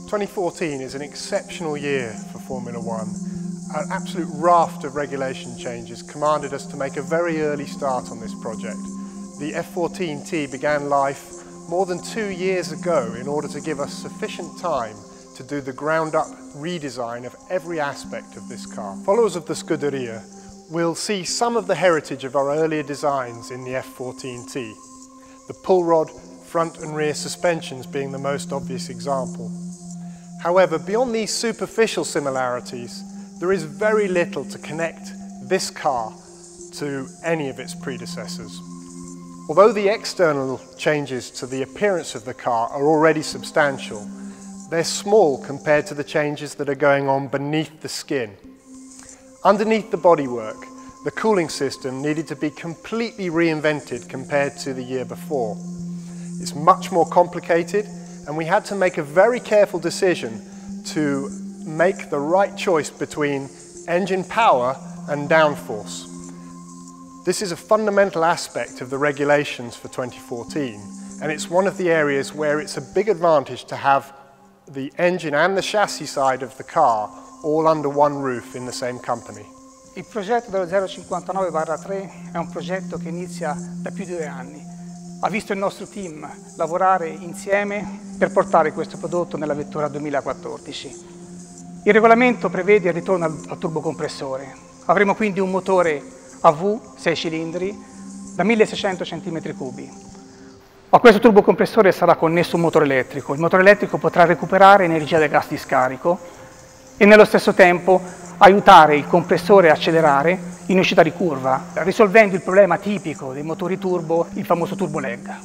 ...2014 is an exceptional year for Formula One. An absolute raft of regulation changes commanded us to make a very early start on this project. The F14-T began life more than 2 years ago in order to give us sufficient time to do the ground-up redesign of every aspect of this car. Followers of the Scuderia will see some of the heritage of our earlier designs in the F14-T. The pull rod, front and rear suspensions being the most obvious example. However, beyond these superficial similarities, there is very little to connect this car to any of its predecessors. Although the external changes to the appearance of the car are already substantial, they're small compared to the changes that are going on beneath the skin. Underneath the bodywork, the cooling system needed to be completely reinvented compared to the year before. It's much more complicated, and we had to make a very careful decision to make the right choice between engine power and downforce. This is a fundamental aspect of the regulations for 2014, and it's one of the areas where it's a big advantage to have the engine and the chassis side of the car all under one roof in the same company. Il progetto dello 059/3 è un progetto che inizia da più di 2 anni. Ha visto il nostro team lavorare insieme per portare questo prodotto nella vettura 2014. Il regolamento prevede il ritorno al turbocompressore. Avremo quindi un motore a V 6 cilindri da 1600 cm3. A questo turbocompressore sarà connesso un motore elettrico. Il motore elettrico potrà recuperare energia del gas di scarico e nello stesso tempo aiutare il compressore a accelerare in uscita di curva, risolvendo il problema tipico dei motori turbo, il famoso turbo lag.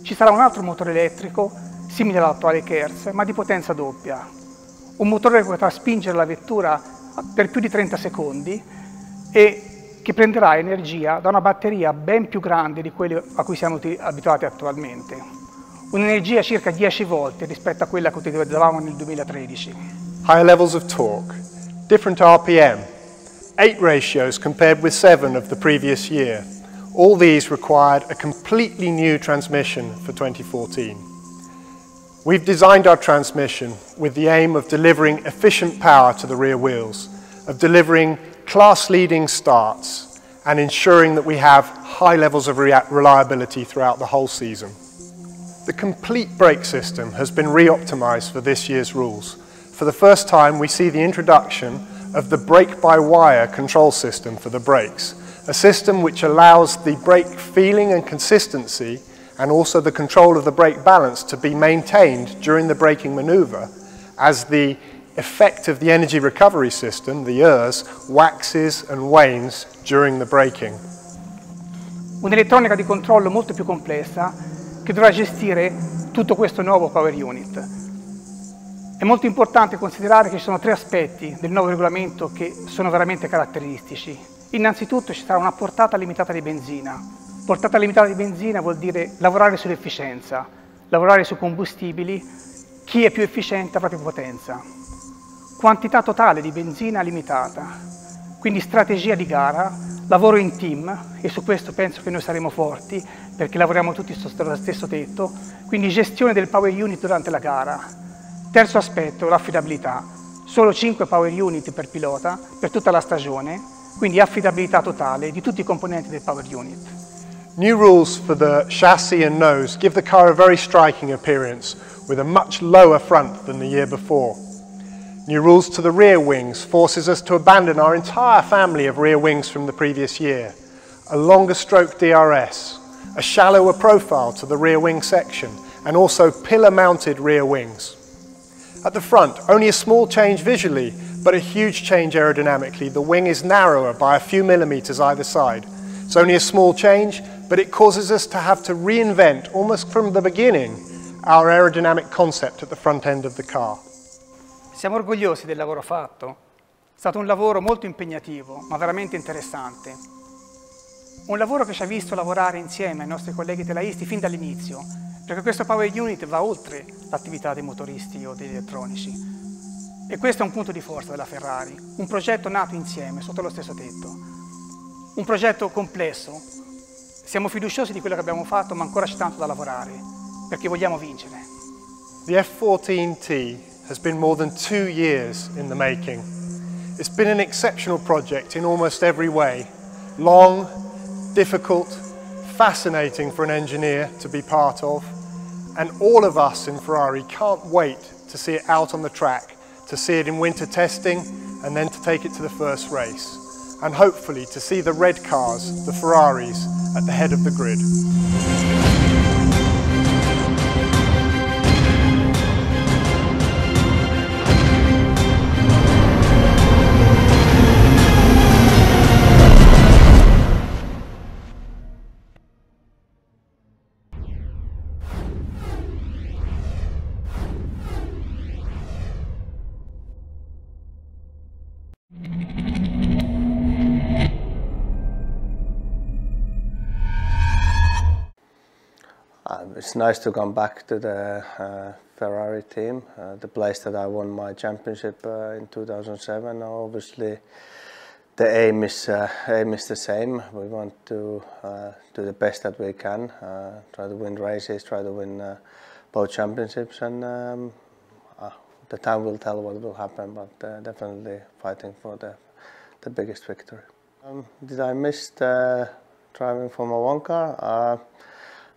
Ci sarà un altro motore elettrico, simile all'attuale Kerz, ma di potenza doppia. Un motore che potrà spingere la vettura per più di 30 secondi e che prenderà energia da una batteria ben più grande di quelle a cui siamo abituati attualmente. Un'energia circa 10 volte rispetto a quella che utilizzavamo nel 2013. Higher levels of torque, different RPM, 8 ratios compared with 7 of the previous year. All these required a completely new transmission for 2014. We've designed our transmission with the aim of delivering efficient power to the rear wheels, of delivering class-leading starts, and ensuring that we have high levels of reliability throughout the whole season. The complete brake system has been re-optimized for this year's rules. For the first time, we see the introduction of the brake-by-wire control system for the brakes, a system which allows the brake feeling and consistency and also the control of the brake balance to be maintained during the braking maneuver as the effect of the energy recovery system, the ERS, waxes and wanes during the braking. Un'elettronica di controllo molto più complessa che dovrà gestire tutto questo nuovo power unit. È molto importante considerare che ci sono 3 aspetti del nuovo regolamento che sono veramente caratteristici. Innanzitutto ci sarà una portata limitata di benzina. Portata limitata di benzina vuol dire lavorare sull'efficienza, lavorare sui combustibili, chi è più efficiente avrà più potenza. Quantità totale di benzina limitata, quindi strategia di gara, lavoro in team e su questo penso che noi saremo forti perché lavoriamo tutti sotto lo stesso tetto, quindi gestione del power unit durante la gara. Terzo aspetto, l'affidabilità. Solo 5 power unit per pilota per tutta la stagione, quindi affidabilità totale di tutti i componenti del power unit. New rules for the chassis and nose give the car a very striking appearance with a much lower front than the year before. New rules to the rear wings forces us to abandon our entire family of rear wings from the previous year. A longer stroke DRS, a shallower profile to the rear wing section, and also pillar-mounted rear wings. At the front, only a small change visually, but a huge change aerodynamically. The wing is narrower by a few millimeters either side. It's only a small change, but it causes us to have to reinvent, almost from the beginning, our aerodynamic concept at the front end of the car. Siamo orgogliosi del lavoro fatto. È stato un lavoro molto impegnativo, ma veramente interessante. Un lavoro che ci ha visto lavorare insieme ai nostri colleghi telaisti fin dall'inizio, perché questo Power Unit va oltre l'attività dei motoristi o degli elettronici. E questo è un punto di forza della Ferrari, un progetto nato insieme, sotto lo stesso tetto. Un progetto complesso. Siamo fiduciosi di quello che abbiamo fatto, ma ancora c'è tanto da lavorare, perché vogliamo vincere. The F14-T has been more than 2 years in the making. It's been an exceptional project in almost every way. Long, difficult, fascinating for an engineer to be part of, and all of us in Ferrari can't wait to see it out on the track, to see it in winter testing, and then to take it to the first race, and hopefully to see the red cars, the Ferraris, at the head of the grid. It's nice to come back to the Ferrari team, the place that I won my championship in 2007. Obviously, the aim is the same. We want to do the best that we can, try to win races, try to win both championships, and the time will tell what will happen. But definitely fighting for the biggest victory. Did I miss driving Formula 1 car?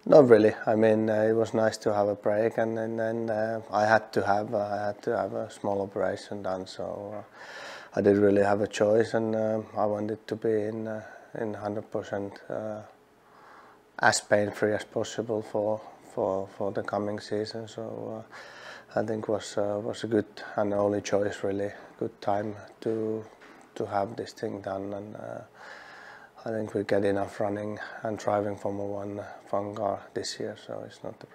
Not really. I mean, it was nice to have a break, and then I had to have a small operation done. So I didn't really have a choice, and I wanted to be in 100% as pain-free as possible for the coming season. So I think was a good and only choice, really good time to have this thing done, and I think we get enough running and driving Formula 1 fun car this year, so it's not the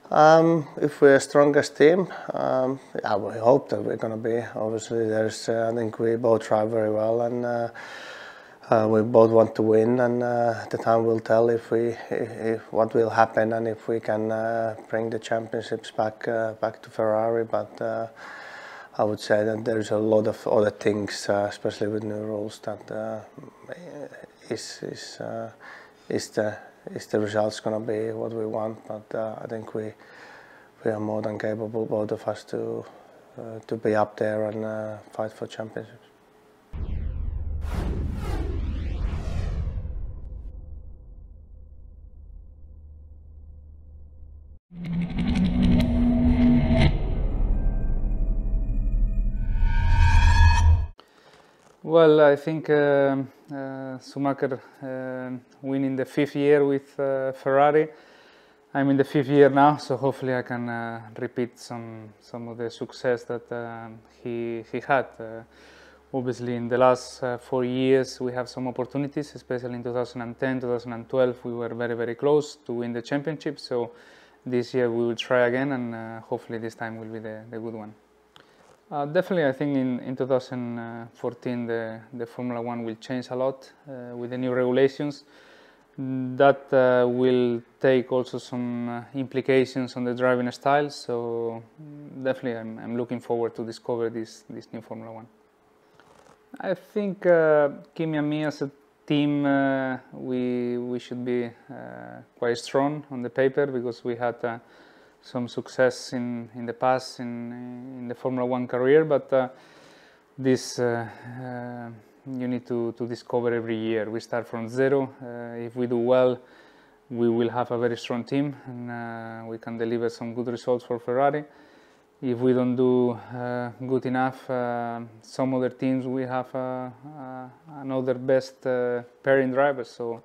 problem. If we're strongest team, yeah, we hope that we're going to be. Obviously, I think we both drive very well, and we both want to win. And the time will tell if what will happen and if we can bring the championships back to Ferrari. But I would say that there's a lot of other things, especially with new rules, that is the results going to be what we want. But I think we are more than capable, both of us, to be up there and fight for championships. Well, I think Schumacher winning the 5th year with Ferrari. I'm in the 5th year now, so hopefully I can repeat some of the success that he had. Obviously, in the last 4 years, we have some opportunities, especially in 2010, 2012, we were very, very close to win the championship. So this year we will try again, and hopefully this time will be the good one. Definitely, I think in 2014 the Formula 1 will change a lot with the new regulations. That will take also some implications on the driving style. So definitely, I'm looking forward to discover this new Formula 1. I think Kimi and me as a team, we should be quite strong on the paper, because we had some success in the past in the Formula 1 career, but this you need to discover every year. We start from zero. If we do well, we will have a very strong team, and we can deliver some good results for Ferrari. If we don't do good enough, some other teams we have another best pairing drivers. So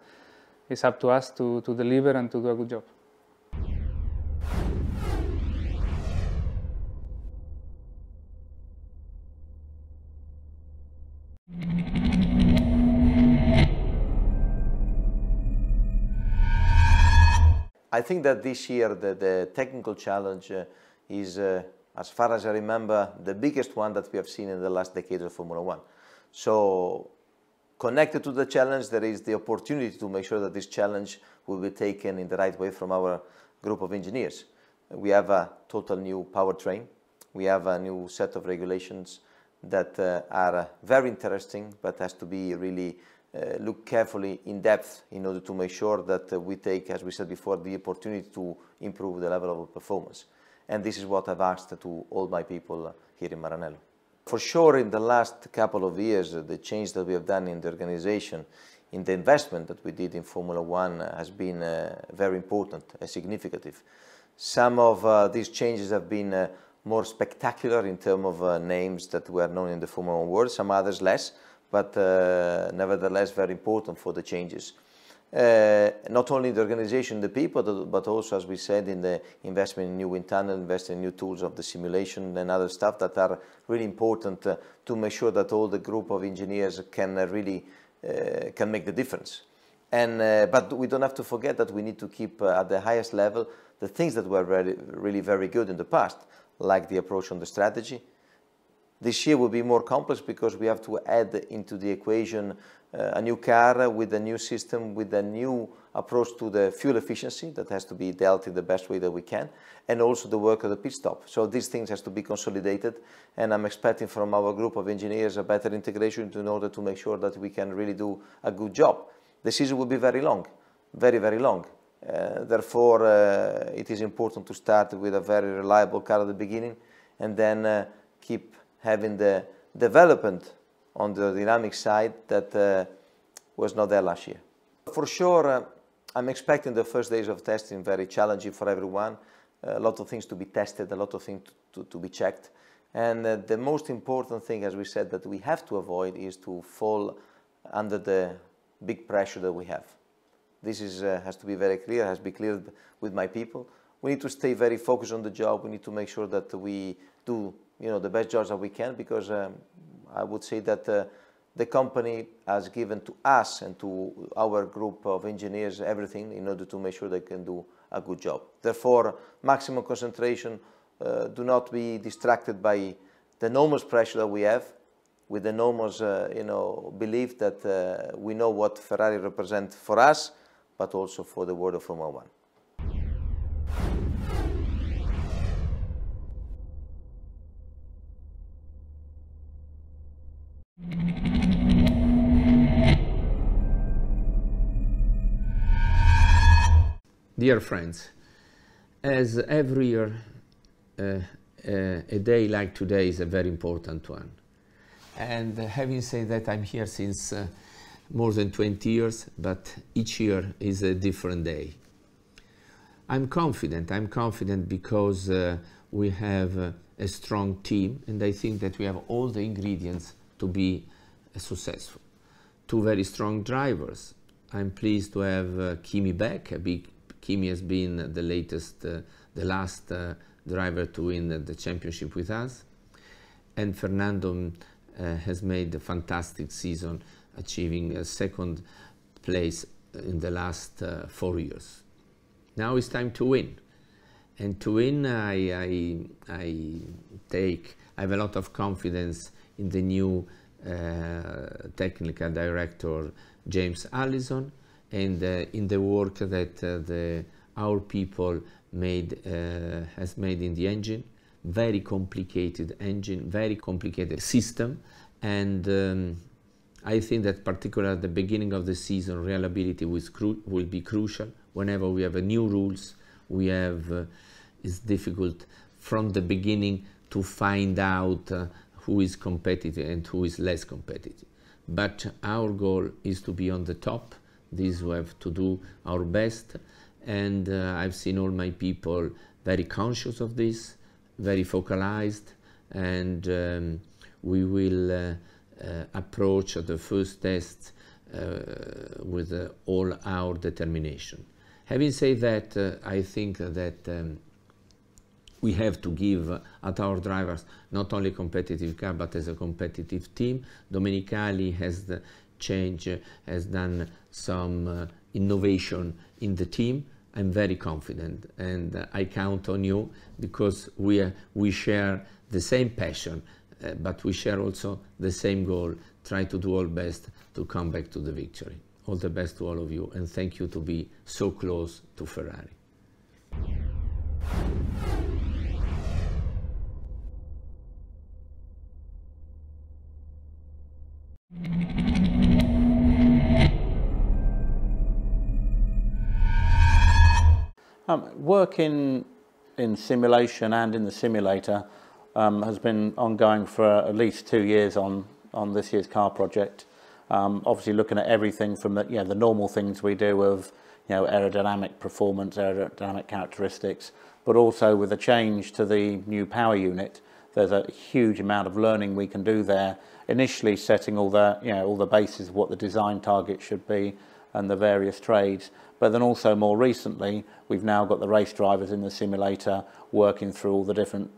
it's up to us to deliver and to do a good job. I think that this year the technical challenge is, as far as I remember, the biggest one that we have seen in the last decade of Formula One. So connected to the challenge, there is the opportunity to make sure that this challenge will be taken in the right way from our group of engineers. We have a total new powertrain. We have a new set of regulations that are very interesting, but has to be really look carefully in depth in order to make sure that we take, as we said before, the opportunity to improve the level of performance. And this is what I've asked to all my people here in Maranello. For sure, in the last couple of years, the change that we have done in the organization, in the investment that we did in Formula One has been very important and significant. Some of these changes have been more spectacular in terms of names that were known in the Formula One world, some others less, but nevertheless very important for the changes. Not only in the organization, the people, but also, as we said, in the investment in new wind tunnel, investing in new tools of the simulation and other stuff that are really important to make sure that all the group of engineers can really can make the difference. And but we don't have to forget that we need to keep at the highest level the things that were really very good in the past, like the approach on the strategy. This year will be more complex because we have to add into the equation a new car with a new system, with a new approach to the fuel efficiency that has to be dealt in the best way that we can, and also the work of the pit stop. So these things has to be consolidated, and I'm expecting from our group of engineers a better integration in order to make sure that we can really do a good job. The season will be very long, very, very long. Therefore, it is important to start with a very reliable car at the beginning, and then keep having the development on the dynamic side that was not there last year. For sure, I'm expecting the first days of testing very challenging for everyone. A lot of things to be tested, a lot of things to be checked. And the most important thing, as we said, that we have to avoid is to fall under the big pressure that we have. This is, has to be very clear, has to be clear with my people. We need to stay very focused on the job. We need to make sure that we do the best jobs that we can, because I would say that the company has given to us and to our group of engineers everything in order to make sure they can do a good job. Therefore, maximum concentration, do not be distracted by the enormous pressure that we have, with the enormous belief that we know what Ferrari represents for us, but also for the world of Formula One. Dear friends, as every year, a day like today is a very important one. And having said that, I'm here since more than 20 years, but each year is a different day. I'm confident because we have a strong team, and I think that we have all the ingredients to be successful. Two very strong drivers. I'm pleased to have Kimi back. Kimi has been the last driver to win the championship with us, and Fernando has made a fantastic season, achieving a second place in the last 4 years. Now it's time to win, and to win I have a lot of confidence in the new technical director James Alison, and in the work that our people has made in the engine. Very complicated engine, very complicated system, and I think that particularly at the beginning of the season, reliability will be crucial. Whenever we have new rules, it's difficult from the beginning to find out who is competitive and who is less competitive. but our goal is to be on the top. This we have to do our best, and I've seen all my people very conscious of this, very focalized, and we will approach the first test with all our determination. Having said that, I think that we have to give at our drivers not only a competitive car but as a competitive team. Domenicali has has done some innovation in the team. I'm very confident, and I count on you, because we share the same passion, but we share also the same goal: try to do our best to come back to the victory. All the best to all of you, and thank you to be so close to Ferrari. Working in simulation and in the simulator has been ongoing for at least 2 years on this year's car project. Obviously looking at everything from the normal things we do of aerodynamic performance, aerodynamic characteristics, but also with a change to the new power unit, there's a huge amount of learning we can do there. Initially setting all the bases of what the design target should be and the various trades, but then also more recently we've now got the race drivers in the simulator working through all the different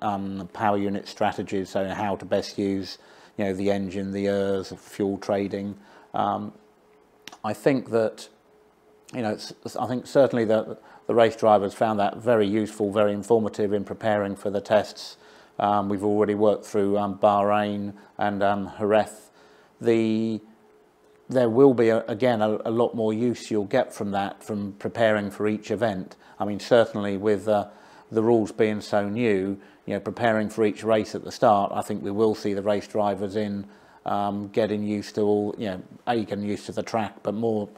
power unit strategies, so how to best use the engine, the ERS, fuel trading. I think that I think certainly the race drivers found that very useful, very informative in preparing for the tests. We've already worked through Bahrain and Jerez. There will be again a lot more use you'll get from that, from preparing for each event. I mean, certainly with the rules being so new, preparing for each race at the start, I think we will see the race drivers in getting used to all, getting used to the track, but more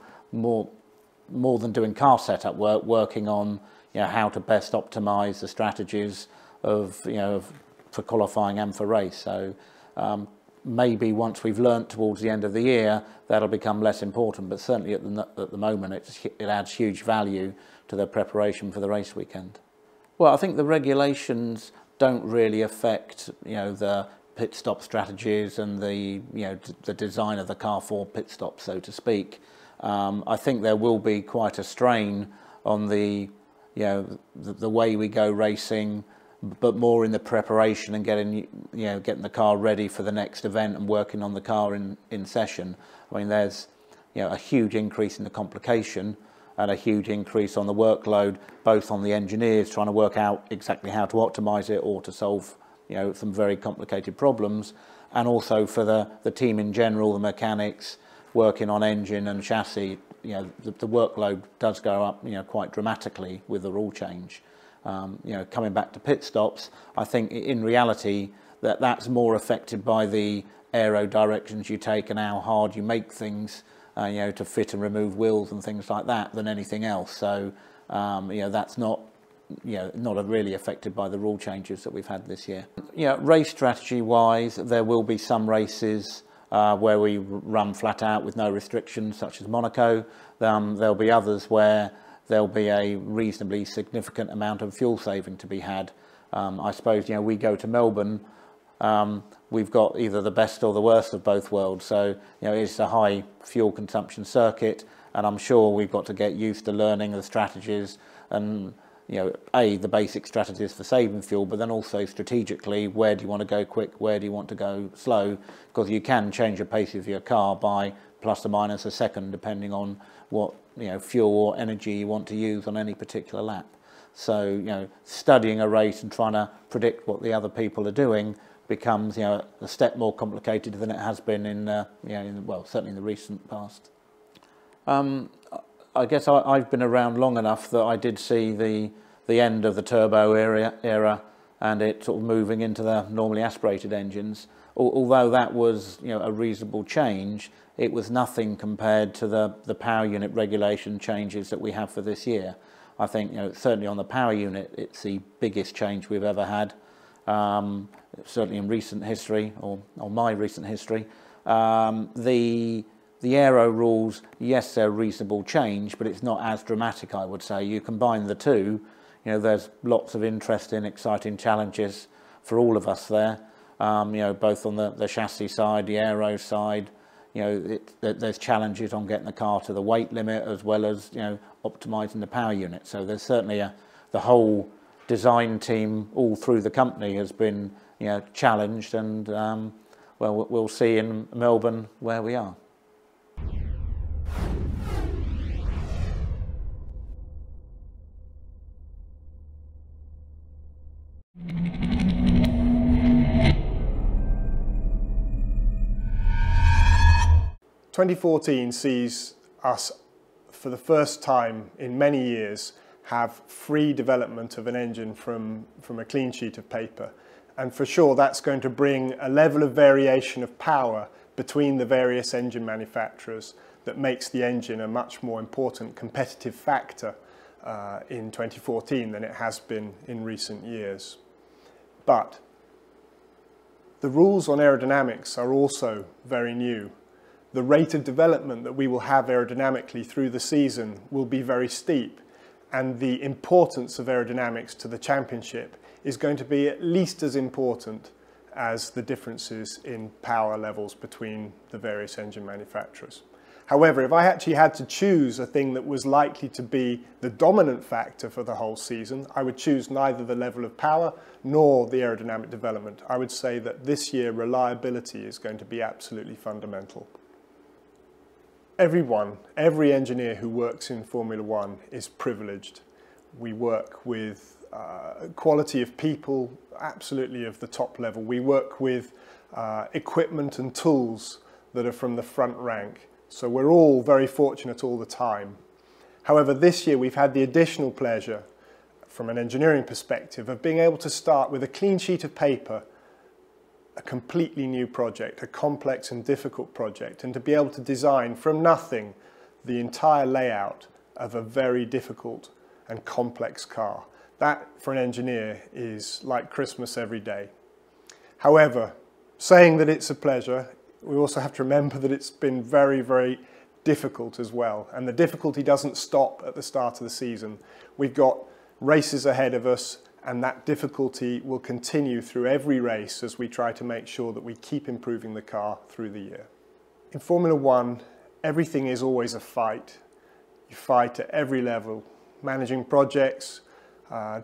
than doing car setup work, working on how to best optimize the strategies for qualifying and for race. So maybe once we've learnt towards the end of the year, that'll become less important, but certainly at the moment it adds huge value to their preparation for the race weekend. Well, I think the regulations don't really affect the pit stop strategies and the design of the car for pit stops, so to speak. I think there will be quite a strain on the way we go racing, but more in the preparation and getting the car ready for the next event and working on the car in session. I mean, there's a huge increase in the complication and a huge increase on the workload, both on the engineers trying to work out exactly how to optimize it or to solve some very complicated problems, and also for the team in general, the mechanics working on engine and chassis. The workload does go up quite dramatically with the rule change. Coming back to pit stops, I think in reality that's more affected by the aero directions you take and how hard you make things, to fit and remove wheels and things like that, than anything else. So that's not really affected by the rule changes that we've had this year. Race strategy wise, there will be some races where we run flat out with no restrictions, such as Monaco. There'll be others where there'll be a reasonably significant amount of fuel saving to be had. I suppose we go to Melbourne, we've got either the best or the worst of both worlds. So it's a high fuel consumption circuit, and I'm sure we've got to get used to learning the strategies and the basic strategies for saving fuel, but then also strategically, where do you want to go quick, where do you want to go slow, because you can change the pace of your car by plus or minus a second depending on what fuel or energy you want to use on any particular lap. So studying a race and trying to predict what the other people are doing becomes a step more complicated than it has been in certainly in the recent past. I guess I've been around long enough that I did see the end of the turbo era and it sort of moving into the normally aspirated engines. Although that was a reasonable change, it was nothing compared to the power unit regulation changes that we have for this year. I think certainly on the power unit it's the biggest change we've ever had, certainly in recent history or my recent history. The aero rules, yes, they're reasonable change, but it's not as dramatic, I would say. You combine the two, you know, there's lots of interesting, exciting challenges for all of us there. You know, both on the chassis side, the aero side. You know, there's challenges on getting the car to the weight limit, as well as, you know, optimising the power unit. So there's certainly the whole design team all through the company has been, you know, challenged, and well, we'll see in Melbourne where we are. "2014 sees us, for the first time in many years, have free development of an engine from a clean sheet of paper. And for sure that's going to bring a level of variation of power between the various engine manufacturers that makes the engine a much more important competitive factor in 2014 than it has been in recent years. But the rules on aerodynamics are also very new. The rate of development that we will have aerodynamically through the season will be very steep, and the importance of aerodynamics to the championship is going to be at least as important as the differences in power levels between the various engine manufacturers. However, if I actually had to choose a thing that was likely to be the dominant factor for the whole season, I would choose neither the level of power nor the aerodynamic development. I would say that this year reliability is going to be absolutely fundamental. Every engineer who works in Formula One is privileged. We work with quality of people, absolutely of the top level. We work with equipment and tools that are from the front rank. So we're all very fortunate all the time. However, this year we've had the additional pleasure, from an engineering perspective, of being able to start with a clean sheet of paper, a completely new project, a complex and difficult project, and to be able to design from nothing the entire layout of a very difficult and complex car. That, for an engineer, is like Christmas every day. However, saying that it's a pleasure, we also have to remember that it's been very, very difficult as well. And the difficulty doesn't stop at the start of the season. We've got races ahead of us, and that difficulty will continue through every race as we try to make sure that we keep improving the car through the year. In Formula One, everything is always a fight. You fight at every level, managing projects,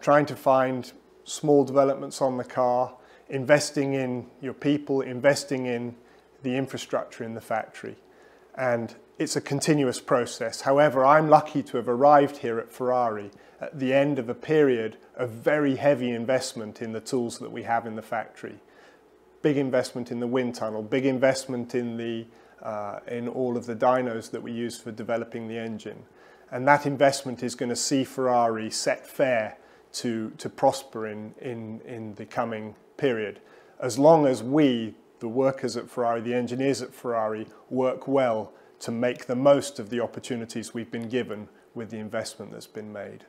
trying to find small developments on the car, investing in your people, investing in the infrastructure in the factory. And it's a continuous process. However, I'm lucky to have arrived here at Ferrari at the end of a period of very heavy investment in the tools that we have in the factory. Big investment in the wind tunnel, big investment in all of the dynos that we use for developing the engine. And that investment is going to see Ferrari set fair to prosper in the coming period. As long as we, the workers at Ferrari, the engineers at Ferrari, work well to make the most of the opportunities we've been given with the investment that's been made.